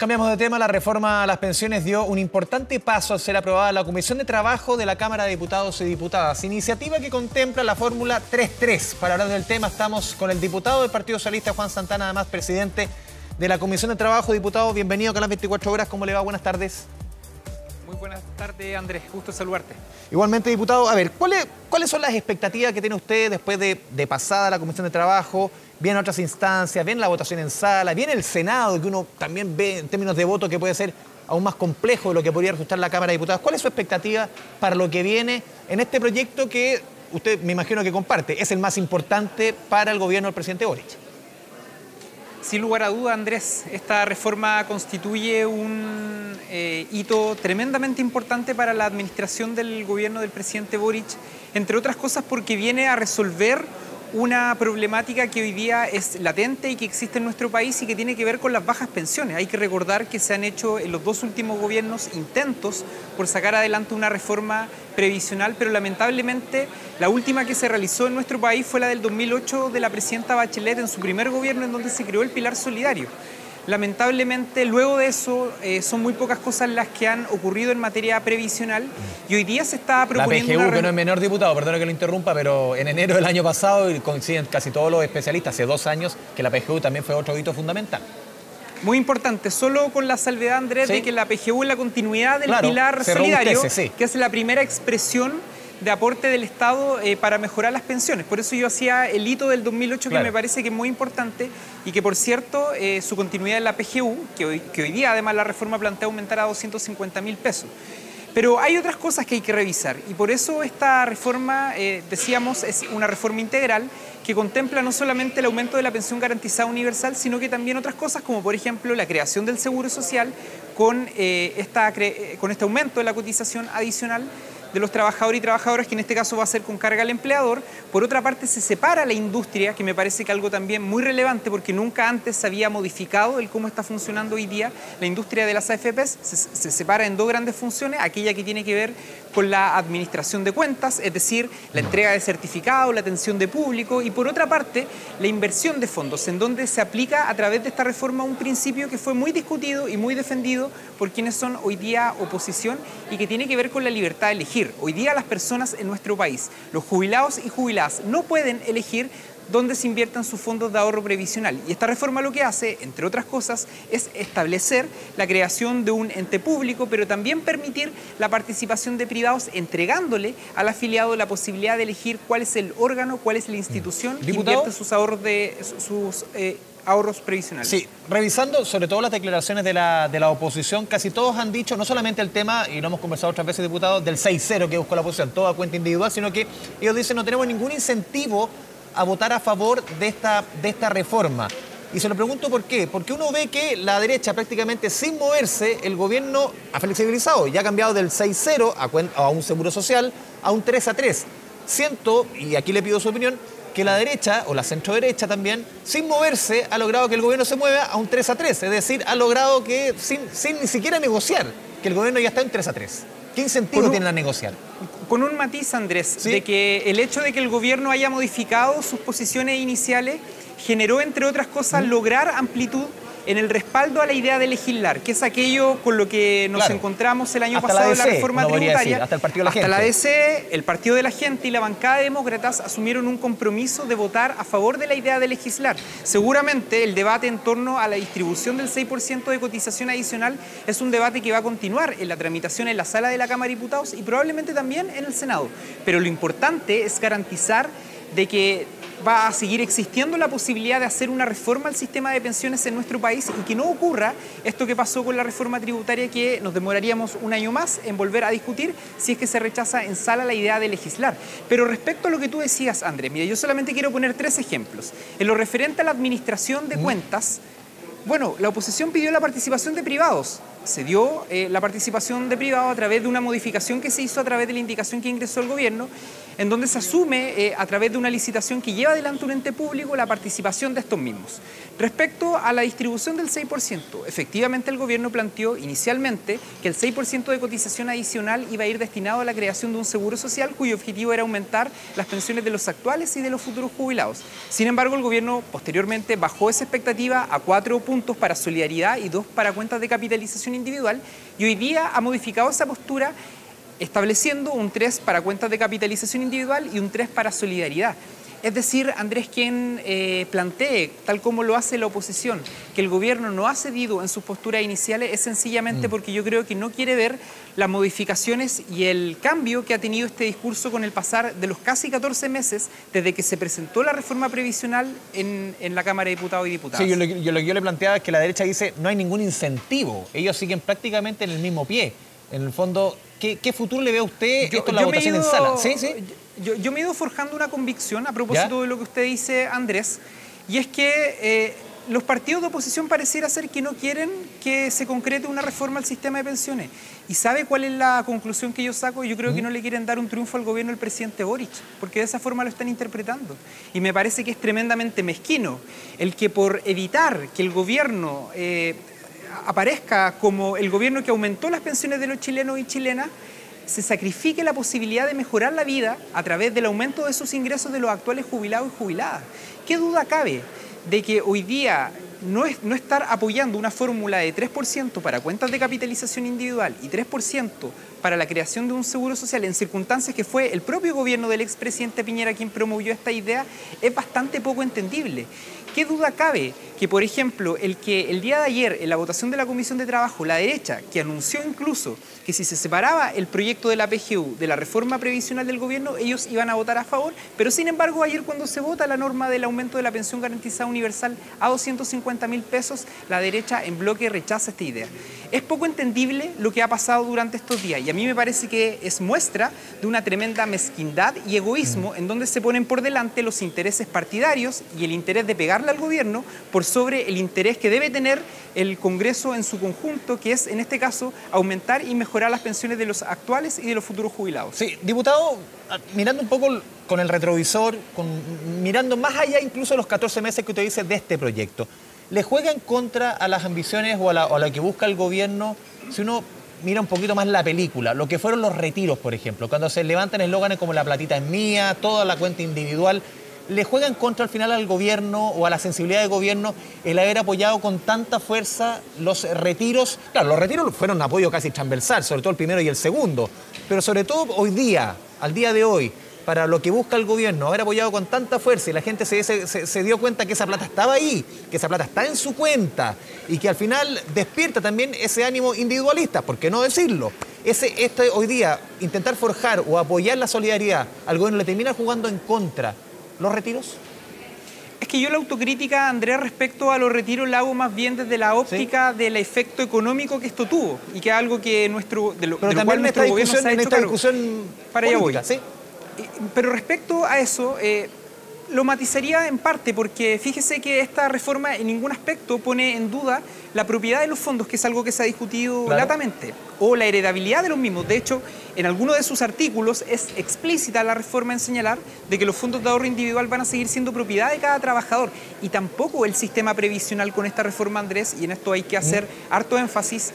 Cambiamos de tema. La reforma a las pensiones dio un importante paso al ser aprobada en la Comisión de Trabajo de la Cámara de Diputados y Diputadas. Iniciativa que contempla la fórmula 3-3. Para hablar del tema estamos con el diputado del Partido Socialista, Juan Santana, además presidente de la Comisión de Trabajo. Diputado, bienvenido a Canal 24 Horas. ¿Cómo le va? Buenas tardes. Muy buenas tardes, Andrés. Gusto saludarte. Igualmente, diputado. A ver, ¿cuáles son las expectativas que tiene usted después de pasada la Comisión de Trabajo? Vienen otras instancias, viene la votación en sala, viene el Senado, que uno también ve en términos de voto que puede ser aún más complejo de lo que podría resultar la Cámara de Diputados. ¿Cuál es su expectativa para lo que viene en este proyecto que usted me imagino que comparte? Es el más importante para el gobierno del presidente Boric. Sin lugar a duda, Andrés, esta reforma constituye un hito tremendamente importante para la administración del gobierno del presidente Boric, entre otras cosas porque viene a resolver una problemática que hoy día es latente y que existe en nuestro país y que tiene que ver con las bajas pensiones. Hay que recordar que se han hecho en los dos últimos gobiernos intentos por sacar adelante una reforma previsional, pero lamentablemente la última que se realizó en nuestro país fue la del 2008 de la presidenta Bachelet en su primer gobierno, en donde se creó el Pilar Solidario. Lamentablemente, luego de eso, son muy pocas cosas las que han ocurrido en materia previsional y hoy día se está proponiendo... La PGU, que no es menor, diputado, perdón que lo interrumpa, pero en enero del año pasado, y coinciden casi todos los especialistas, hace 2 años, que la PGU también fue otro hito fundamental. Muy importante, solo con la salvedad, Andrés, ¿sí? de que la PGU es la continuidad del claro, Pilar Solidario, sí, que es la primera expresión de aporte del Estado para mejorar las pensiones. Por eso yo hacía el hito del 2008, claro, que me parece que es muy importante y que, por cierto, su continuidad en la PGU, que hoy día además la reforma plantea aumentar a 250.000 pesos. Pero hay otras cosas que hay que revisar y por eso esta reforma, decíamos, es una reforma integral que contempla no solamente el aumento de la pensión garantizada universal, sino que también otras cosas como, por ejemplo, la creación del seguro social con este aumento de la cotización adicional de los trabajadores y trabajadoras, que en este caso va a ser con carga al empleador. Por otra parte, se separa la industria, que me parece que algo también muy relevante, porque nunca antes se había modificado el cómo está funcionando hoy día la industria de las AFPs. Se separa en 2 grandes funciones, aquella que tiene que ver con la administración de cuentas, es decir, la entrega de certificados, la atención de público, y por otra parte, la inversión de fondos, en donde se aplica a través de esta reforma un principio que fue muy discutido y muy defendido por quienes son hoy día oposición y que tiene que ver con la libertad de elegir. Hoy día las personas en nuestro país, los jubilados y jubiladas, no pueden elegir dónde se inviertan sus fondos de ahorro previsional. Y esta reforma lo que hace, entre otras cosas, es establecer la creación de un ente público, pero también permitir la participación de privados, entregándole al afiliado la posibilidad de elegir cuál es el órgano, cuál es la institución que invierte sus ahorros ahorros previsionales. Sí, revisando sobre todo las declaraciones de la oposición, casi todos han dicho, no solamente el tema, y lo hemos conversado otras veces, diputado, del 6-0 que buscó la oposición, todo a cuenta individual, sino que ellos dicen no tenemos ningún incentivo a votar a favor de esta reforma. Y se lo pregunto por qué. Porque uno ve que la derecha prácticamente sin moverse, el gobierno ha flexibilizado y ha cambiado del 6-0 a un seguro social a un 3-3. Siento, y aquí le pido su opinión, que la derecha, o la centroderecha también, sin moverse, ha logrado que el gobierno se mueva a un 3-3. Es decir, ha logrado que, sin ni siquiera negociar, que el gobierno ya está en 3-3. ¿Qué incentivo tienen a negociar? Con un matiz, Andrés, ¿sí? De que el hecho de que el gobierno haya modificado sus posiciones iniciales generó, entre otras cosas, lograr amplitud en el respaldo a la idea de legislar, que es aquello con lo que nos encontramos el año pasado en la reforma tributaria. Hasta el Partido de la Gente. Hasta la DC, el Partido de la Gente y la bancada de demócratas asumieron un compromiso de votar a favor de la idea de legislar. Seguramente el debate en torno a la distribución del 6% de cotización adicional es un debate que va a continuar en la tramitación en la sala de la Cámara de Diputados y probablemente también en el Senado. Pero lo importante es garantizar de que va a seguir existiendo la posibilidad de hacer una reforma al sistema de pensiones en nuestro país y que no ocurra esto que pasó con la reforma tributaria, que nos demoraríamos un año más en volver a discutir si es que se rechaza en sala la idea de legislar. Pero respecto a lo que tú decías, Andrés, mira, yo solamente quiero poner 3 ejemplos. En lo referente a la administración de cuentas, bueno, la oposición pidió la participación de privados. Se dio la participación de privados a través de una modificación que se hizo a través de la indicación que ingresó el gobierno en donde se asume a través de una licitación que lleva adelante un ente público la participación de estos mismos. Respecto a la distribución del 6%, efectivamente el gobierno planteó inicialmente que el 6% de cotización adicional iba a ir destinado a la creación de un seguro social cuyo objetivo era aumentar las pensiones de los actuales y de los futuros jubilados. Sin embargo, el gobierno posteriormente bajó esa expectativa a 4 puntos para solidaridad y 2 para cuentas de capitalización individual, y hoy día ha modificado esa postura estableciendo un 3 para cuentas de capitalización individual y un 3 para solidaridad. Es decir, Andrés, quien plantee, tal como lo hace la oposición, que el gobierno no ha cedido en sus posturas iniciales es sencillamente porque yo creo que no quiere ver las modificaciones y el cambio que ha tenido este discurso con el pasar de los casi 14 meses desde que se presentó la reforma previsional en la Cámara de Diputados y Diputadas. Sí, lo que yo le planteaba es que la derecha dice no hay ningún incentivo. Ellos siguen prácticamente en el mismo pie. En el fondo, ¿qué futuro le ve a usted esto en la votación en sala? ¿Sí? Yo me he ido forjando una convicción a propósito de lo que usted dice, Andrés, y es que los partidos de oposición pareciera ser que no quieren que se concrete una reforma al sistema de pensiones. ¿Y sabe cuál es la conclusión que yo saco? Yo creo que no le quieren dar un triunfo al gobierno del presidente Boric, porque de esa forma lo están interpretando. Y me parece que es tremendamente mezquino el que por evitar que el gobierno aparezca como el gobierno que aumentó las pensiones de los chilenos y chilenas, se sacrifique la posibilidad de mejorar la vida a través del aumento de sus ingresos de los actuales jubilados y jubiladas. ¿Qué duda cabe de que hoy día no estar apoyando una fórmula de 3% para cuentas de capitalización individual y 3% para la creación de un seguro social en circunstancias que fue el propio gobierno del expresidente Piñera quien promovió esta idea es bastante poco entendible? ¿Qué duda cabe que, por ejemplo, el día de ayer, en la votación de la Comisión de Trabajo, la derecha, que anunció incluso que si se separaba el proyecto de la PGU de la reforma previsional del gobierno, ellos iban a votar a favor, pero sin embargo ayer cuando se vota la norma del aumento de la pensión garantizada universal a 250.000 pesos, la derecha en bloque rechaza esta idea? Es poco entendible lo que ha pasado durante estos días y a mí me parece que es muestra de una tremenda mezquindad y egoísmo en donde se ponen por delante los intereses partidarios y el interés de pegarle al gobierno por sobre el interés que debe tener el Congreso en su conjunto, que es en este caso aumentar y mejorar las pensiones de los actuales y de los futuros jubilados. Sí, diputado, mirando un poco con el retrovisor, mirando más allá incluso de los 14 meses que usted dice de este proyecto, ¿le juega en contra a las ambiciones o a lo que busca el gobierno si uno mira un poquito más la película, lo que fueron los retiros, por ejemplo, cuando se levantan eslóganes como la platita es mía, toda la cuenta individual? ¿Le juega en contra al final al gobierno o a la sensibilidad del gobierno el haber apoyado con tanta fuerza los retiros? Claro, los retiros fueron un apoyo casi transversal, sobre todo el primero y el segundo, pero sobre todo hoy día, al día de hoy, para lo que busca el gobierno, haber apoyado con tanta fuerza y la gente se dio cuenta que esa plata estaba ahí, que esa plata está en su cuenta y que al final despierta también ese ánimo individualista, ¿por qué no decirlo? Hoy día, intentar forjar o apoyar la solidaridad al gobierno le termina jugando en contra. ¿Los retiros? Es que yo la autocrítica, Andrés, respecto a los retiros la hago más bien desde la óptica del efecto económico que esto tuvo y que es algo que de lo cual nuestro gobierno se ha hecho cargo. Para allá voy. ¿Sí? Pero respecto a eso, lo matizaría en parte porque fíjese que esta reforma en ningún aspecto pone en duda la propiedad de los fondos, que es algo que se ha discutido latamente, o la heredabilidad de los mismos. De hecho, en alguno de sus artículos es explícita la reforma en señalar de que los fondos de ahorro individual van a seguir siendo propiedad de cada trabajador y tampoco el sistema previsional con esta reforma, Andrés, y en esto hay que hacer harto énfasis,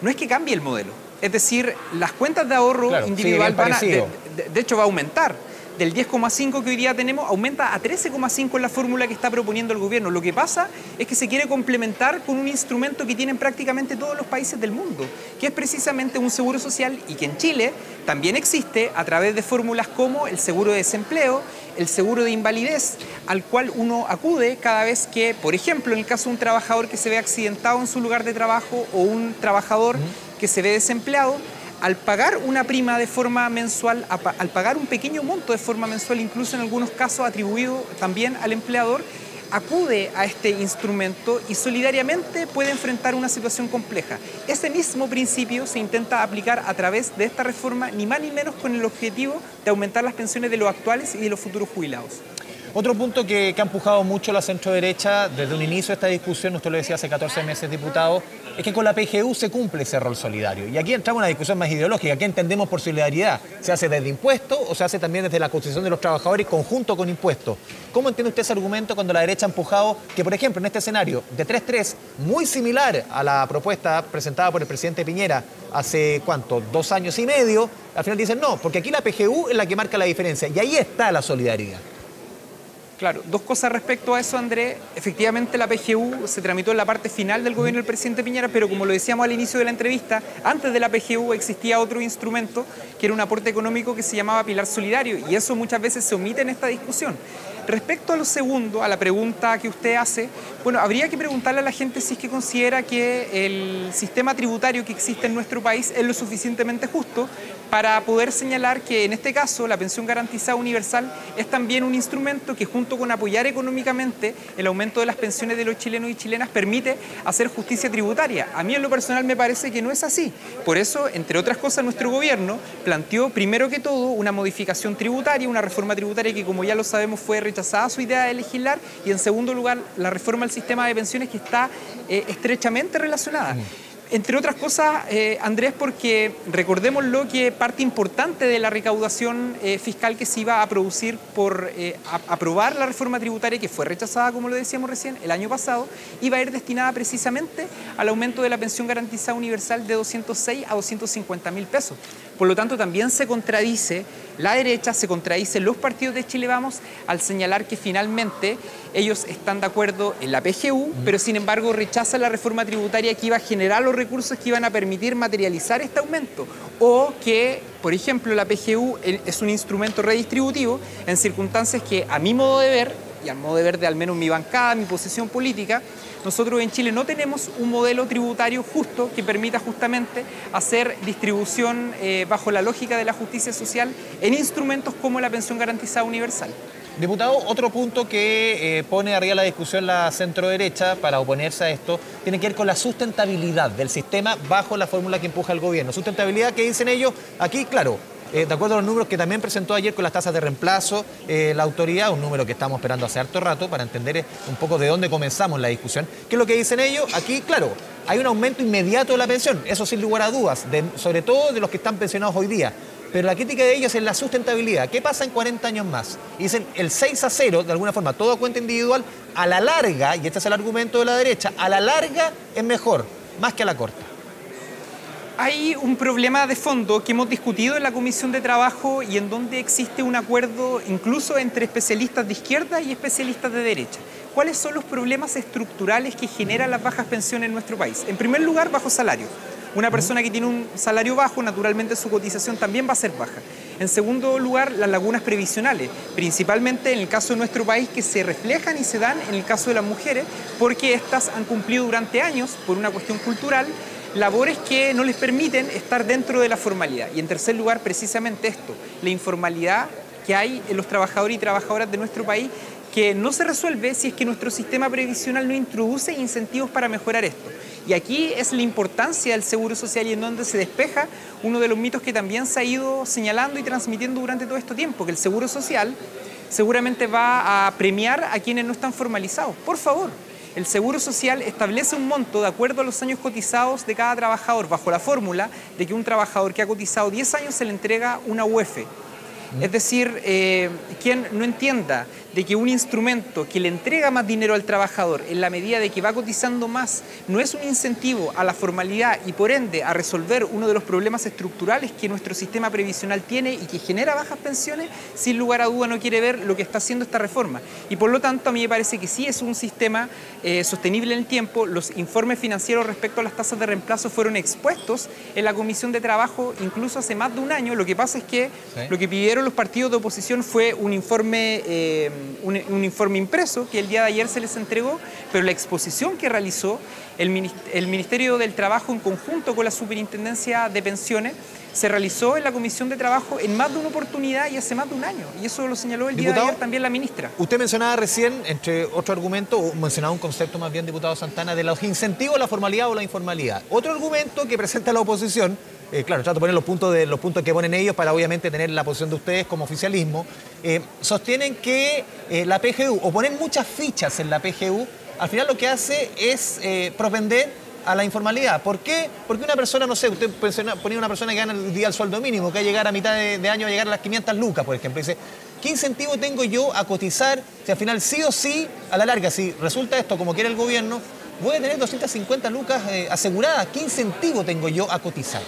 no es que cambie el modelo. Es decir, las cuentas de ahorro individual de hecho va a aumentar. Del 10,5 que hoy día tenemos, aumenta a 13,5 en la fórmula que está proponiendo el gobierno. Lo que pasa es que se quiere complementar con un instrumento que tienen prácticamente todos los países del mundo, que es precisamente un seguro social y que en Chile también existe a través de fórmulas como el seguro de desempleo, el seguro de invalidez, al cual uno acude cada vez que, por ejemplo, en el caso de un trabajador que se ve accidentado en su lugar de trabajo o un trabajador que se ve desempleado, al pagar una prima de forma mensual, al pagar un pequeño monto de forma mensual, incluso en algunos casos atribuido también al empleador, acude a este instrumento y solidariamente puede enfrentar una situación compleja. Ese mismo principio se intenta aplicar a través de esta reforma, ni más ni menos con el objetivo de aumentar las pensiones de los actuales y de los futuros jubilados. Otro punto que ha empujado mucho la centroderecha desde un inicio de esta discusión, usted lo decía hace 14 meses, diputado, es que con la PGU se cumple ese rol solidario. Y aquí entramos en una discusión más ideológica. ¿Qué entendemos por solidaridad? ¿Se hace desde impuestos o se hace también desde la Constitución de los Trabajadores conjunto con impuestos? ¿Cómo entiende usted ese argumento cuando la derecha ha empujado que, por ejemplo, en este escenario de 3-3, muy similar a la propuesta presentada por el presidente Piñera hace, ¿cuánto?, 2 años y medio, al final dicen no, porque aquí la PGU es la que marca la diferencia y ahí está la solidaridad? Claro, dos cosas respecto a eso, Andrés. Efectivamente, la PGU se tramitó en la parte final del gobierno del presidente Piñera, pero como lo decíamos al inicio de la entrevista, antes de la PGU existía otro instrumento que era un aporte económico que se llamaba Pilar Solidario, y eso muchas veces se omite en esta discusión. Respecto a lo segundo, a la pregunta que usted hace, bueno, habría que preguntarle a la gente si es que considera que el sistema tributario que existe en nuestro país es lo suficientemente justo para poder señalar que en este caso la pensión garantizada universal es también un instrumento que junto con apoyar económicamente el aumento de las pensiones de los chilenos y chilenas permite hacer justicia tributaria. A mí en lo personal me parece que no es así. Por eso, entre otras cosas, nuestro gobierno planteó primero que todo una modificación tributaria, una reforma tributaria que, como ya lo sabemos, fue rechazada su idea de legislar, y en segundo lugar la reforma al sistema de pensiones, que está estrechamente relacionada. Entre otras cosas, Andrés, porque recordémoslo que parte importante de la recaudación fiscal que se iba a producir por aprobar la reforma tributaria, que fue rechazada, como lo decíamos recién, el año pasado, iba a ir destinada precisamente al aumento de la pensión garantizada universal de 206 a 250.000 pesos. Por lo tanto, también se contradice la derecha, se contradicen los partidos de Chile Vamos al señalar que finalmente ellos están de acuerdo en la PGU, pero sin embargo rechazan la reforma tributaria que iba a generar los recursos que iban a permitir materializar este aumento. O que, por ejemplo, la PGU es un instrumento redistributivo en circunstancias que, a mi modo de ver, y al modo de ver de al menos mi bancada, mi posición política, nosotros en Chile no tenemos un modelo tributario justo que permita justamente hacer distribución bajo la lógica de la justicia social en instrumentos como la pensión garantizada universal. Diputado, otro punto que pone arriba la discusión la centroderecha para oponerse a esto tiene que ver con la sustentabilidad del sistema bajo la fórmula que empuja el gobierno. Sustentabilidad que dicen ellos, aquí, claro, de acuerdo a los números que también presentó ayer con las tasas de reemplazo, la autoridad, un número que estamos esperando hace harto rato para entender un poco de dónde comenzamos la discusión. ¿Qué es lo que dicen ellos? Aquí, claro, hay un aumento inmediato de la pensión, eso sin lugar a dudas, sobre todo de los que están pensionados hoy día. Pero la crítica de ellos es la sustentabilidad. ¿Qué pasa en 40 años más? Y dicen el 6-0, de alguna forma, todo a cuenta individual, a la larga, y este es el argumento de la derecha, a la larga es mejor, más que a la corta. Hay un problema de fondo que hemos discutido en la Comisión de Trabajo y en donde existe un acuerdo incluso entre especialistas de izquierda y especialistas de derecha. ¿Cuáles son los problemas estructurales que generan las bajas pensiones en nuestro país? En primer lugar, bajos salarios. Una persona que tiene un salario bajo, naturalmente su cotización también va a ser baja. En segundo lugar, las lagunas previsionales, principalmente en el caso de nuestro país, que se reflejan y se dan en el caso de las mujeres, porque éstas han cumplido durante años, por una cuestión cultural, labores que no les permiten estar dentro de la formalidad. Y en tercer lugar, precisamente esto, la informalidad que hay en los trabajadores y trabajadoras de nuestro país, que no se resuelve si es que nuestro sistema previsional no introduce incentivos para mejorar esto. Y aquí es la importancia del seguro social y en donde se despeja uno de los mitos que también se ha ido señalando y transmitiendo durante todo este tiempo, que el seguro social seguramente va a premiar a quienes no están formalizados. Por favor, el seguro social establece un monto de acuerdo a los años cotizados de cada trabajador, bajo la fórmula de que un trabajador que ha cotizado 10 años se le entrega una UF. Es decir, quien no entienda de que un instrumento que le entrega más dinero al trabajador en la medida de que va cotizando más no es un incentivo a la formalidad y por ende a resolver uno de los problemas estructurales que nuestro sistema previsional tiene y que genera bajas pensiones, sin lugar a duda no quiere ver lo que está haciendo esta reforma. Y por lo tanto a mí me parece que sí es un sistema sostenible en el tiempo. Los informes financieros respecto a las tasas de reemplazo fueron expuestos en la Comisión de Trabajo incluso hace más de un año. Lo que pasa es que lo que pidieron los partidos de oposición fue un informe impreso que el día de ayer se les entregó, pero la exposición que realizó el Ministerio del Trabajo en conjunto con la Superintendencia de Pensiones se realizó en la Comisión de Trabajo en más de una oportunidad y hace más de un año. Y eso lo señaló el día de ayer también la ministra. Usted mencionaba recién, entre otro argumento, o mencionaba un concepto más bien, diputado Santana, de los incentivos a la formalidad o la informalidad. Otro argumento que presenta la oposición claro, trato de poner los puntos que ponen ellos para obviamente tener la posición de ustedes como oficialismo. Sostienen que la PGU, o poner muchas fichas en la PGU, al final lo que hace es propender a la informalidad. ¿Por qué? Porque una persona, no sé, usted ponía una persona que gana el día al sueldo mínimo, que va a llegar a mitad de año, a llegar a las 500 lucas, por ejemplo. Dice, ¿qué incentivo tengo yo a cotizar si al final sí o sí, a la larga, si resulta esto como quiere el gobierno, voy a tener 250 lucas aseguradas? ¿Qué incentivo tengo yo a cotizar?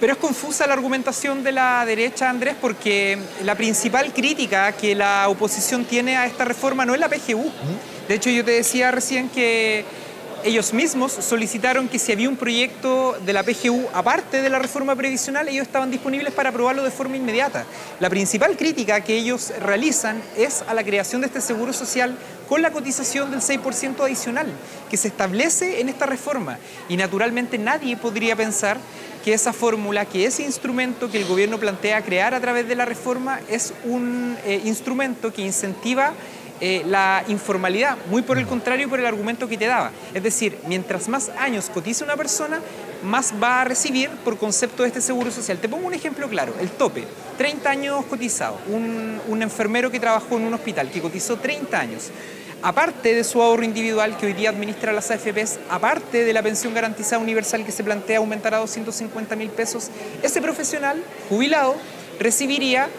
Pero es confusa la argumentación de la derecha, Andrés, porque la principal crítica que la oposición tiene a esta reforma no es la PGU. De hecho, yo te decía recién que ellos mismos solicitaron que si había un proyecto de la PGU aparte de la reforma previsional, ellos estaban disponibles para aprobarlo de forma inmediata. La principal crítica que ellos realizan es a la creación de este seguro social con la cotización del 6% adicional que se establece en esta reforma. Y naturalmente nadie podría pensar que esa fórmula, que ese instrumento que el gobierno plantea crear a través de la reforma es un instrumento que incentiva la informalidad, muy por el contrario por el argumento que te daba. Es decir, mientras más años cotiza una persona, más va a recibir por concepto de este seguro social. Te pongo un ejemplo claro, el tope, 30 años cotizado, un enfermero que trabajó en un hospital, que cotizó 30 años. Aparte de su ahorro individual que hoy día administra las AFPs, aparte de la pensión garantizada universal que se plantea aumentar a 250.000 pesos, ese profesional jubilado recibiría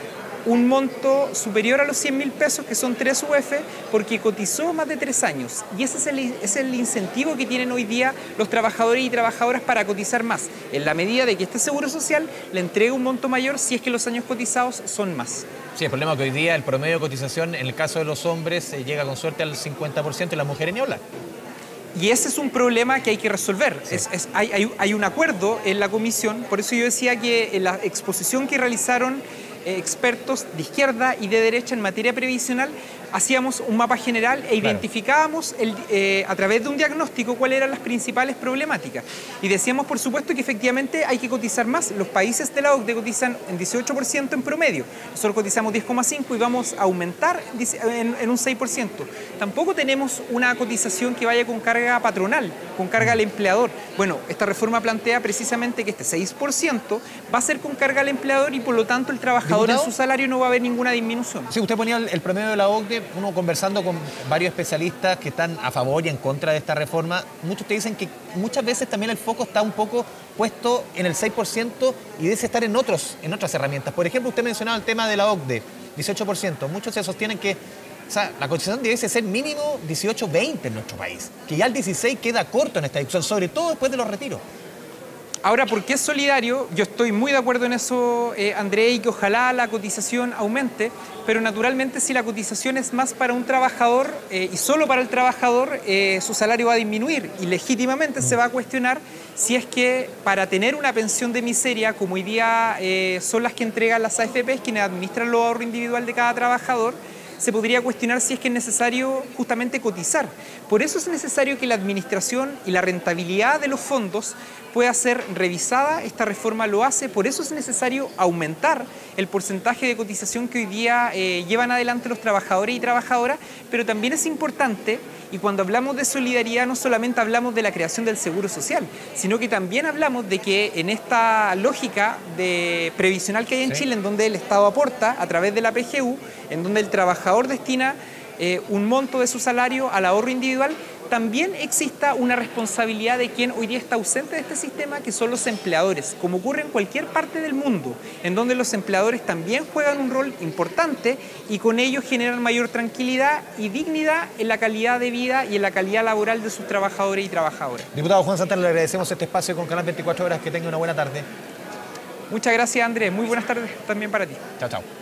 un monto superior a los 100.000 pesos, que son 3 UF, porque cotizó más de 3 años. Y ese es el incentivo que tienen hoy día los trabajadores y trabajadoras para cotizar más, en la medida de que este seguro social le entregue un monto mayor si es que los años cotizados son más. Sí, el problema es que hoy día el promedio de cotización en el caso de los hombres llega con suerte al 50% y las mujeres ni hablar. Y ese es un problema que hay que resolver. Sí. Hay un acuerdo en la comisión, por eso yo decía que en la exposición que realizaron expertos de izquierda y de derecha en materia previsional, hacíamos un mapa general e identificábamos a través de un diagnóstico cuáles eran las principales problemáticas. Y decíamos, por supuesto, que efectivamente hay que cotizar más. Los países de la OCDE cotizan en 18% en promedio. Nosotros cotizamos 10,5% y vamos a aumentar en un 6%. Tampoco tenemos una cotización que vaya con carga patronal, con carga al empleador. Bueno, esta reforma plantea precisamente que este 6% va a ser con carga al empleador y por lo tanto el trabajador en su salario no va a haber ninguna disminución. Sí, usted ponía el promedio de la OCDE, uno conversando con varios especialistas que están a favor y en contra de esta reforma, muchos te dicen que muchas veces también el foco está un poco puesto en el 6% y debe estar en otras herramientas. Por ejemplo, usted mencionaba el tema de la OCDE, 18%. Muchos se sostienen que la cotización debe ser mínimo 18-20 en nuestro país, que ya el 16 queda corto en esta discusión, sobre todo después de los retiros. Ahora, ¿por qué es solidario? Yo estoy muy de acuerdo en eso, André, y que ojalá la cotización aumente, pero naturalmente si la cotización es más para un trabajador y solo para el trabajador, su salario va a disminuir y legítimamente se va a cuestionar si es que para tener una pensión de miseria, como hoy día son las que entregan las AFPs, quienes administran los ahorros individual de cada trabajador, se podría cuestionar si es que es necesario justamente cotizar. Por eso es necesario que la administración y la rentabilidad de los fondos pueda ser revisada. Esta reforma lo hace, por eso es necesario aumentar el porcentaje de cotización que hoy día llevan adelante los trabajadores y trabajadoras, pero también es importante, y cuando hablamos de solidaridad no solamente hablamos de la creación del seguro social, sino que también hablamos de que en esta lógica de previsional que hay en Chile, en donde el Estado aporta a través de la PGU, en donde el trabajador destina un monto de su salario al ahorro individual, también exista una responsabilidad de quien hoy día está ausente de este sistema, que son los empleadores, como ocurre en cualquier parte del mundo, en donde los empleadores también juegan un rol importante y con ello generan mayor tranquilidad y dignidad en la calidad de vida y en la calidad laboral de sus trabajadores y trabajadoras. Diputado Juan Santana, le agradecemos este espacio con Canal 24 Horas, que tenga una buena tarde. Muchas gracias, Andrés. Muy buenas tardes también para ti. Chao, chao.